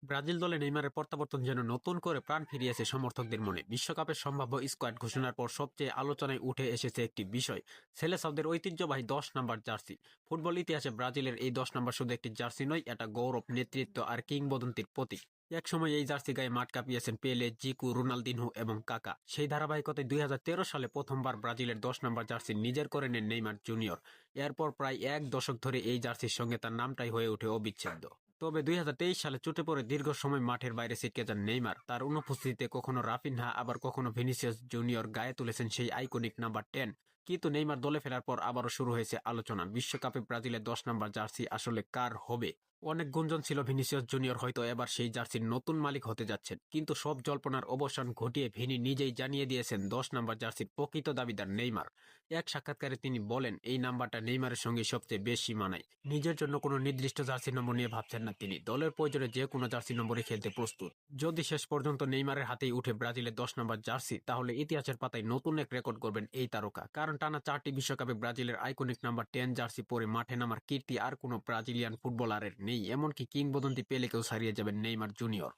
Brazil দলে নেইমারের প্রত্যাবর্তন যেন নতুন করে প্রাণ ফিরিয়েছে সমর্থকদের মনে। বিশ্বকাপের সম্ভাব্য স্কোয়াড ঘোষণার পর সবচেয়ে আলোচনায় উঠে এসেছে একটি বিষয়, সেলেসাওদের ঐতিহ্যবাহী 10 নম্বর জার্সি। ফুটবল ইতিহাসে ব্রাজিলের এই 10 নম্বর শুধু একটি জার্সি নয়, এটা গৌরব, নেতৃত্ব আর কিংবদন্তির প্রতীক। একসময় এই জার্সি গায়ে মাঠ কাঁপিয়েছেন পেলে, জিকু, রোনালদিনহো এবং কাকা। সেই ধারাবাহিকতায় 2013 সালে প্রথমবার ব্রাজিলের 10 নম্বর জার্সি নিজের করে নেন নেইমার জুনিয়র। এরপর প্রায় এক দশক ধরে এই জার্সির সঙ্গে তার নামটাই হয়ে ওঠে অবিচ্ছেদ্য। তবে 2023 সালে চোটে পড়ে দীর্ঘ সময় মাঠের বাইরে ছিটকে যান নেইমার। তার অনুপস্থিতিতে কখনো রাফিনহা, আবার কখনো ভিনিসিয়াস জুনিয়র গায়ে তুলেছেন সেই আইকনিক নাম্বার 10। কিন্তু নেইমার দলে ফেরার পর আবারও শুরু হয়েছে আলোচনা, বিশ্বকাপে ব্রাজিলের 10 নম্বর জার্সি আসলে কার হবে। অনেক গুঞ্জন ছিল ভিনিসিয়াস জুনিয়র হয়তো এবার সেই জার্সির নতুন মালিক হতে যাচ্ছেন, কিন্তু সব জল্পনার অবসান ঘটিয়ে ভিনি নিজেই জানিয়ে দিয়েছেন 10 নম্বর জার্সির প্রকৃত দাবিদার নেইমার। এক সাক্ষাৎকারে তিনি বলেন, এই নাম্বারটা নেইমারের সঙ্গে সবচেয়ে বেশি মানায়। নিজের জন্য কোনো নির্দিষ্ট জার্সি নম্বর নিয়ে ভাবছেন না তিনি, দলের প্রয়োজনে যে কোনো জার্সি নম্বরে খেলতে প্রস্তুত। যদি শেষ পর্যন্ত নেইমারের হাতেই উঠে ব্রাজিলের 10 নম্বর জার্সি, তাহলে ইতিহাসের পাতায় নতুন এক রেকর্ড করবেন এই তারকা। কারণ টানা 4টি বিশ্বকাপে ব্রাজিলের আইকনিক নাম্বার 10 জার্সি পরে মাঠে নামার কীর্তি আর কোনো ব্রাজিলিয়ান ফুটবলারের নেই। এমনকি কিংবদন্তি পেলেকেও ছাড়িয়ে যাবেন নেইমার জুনিয়র।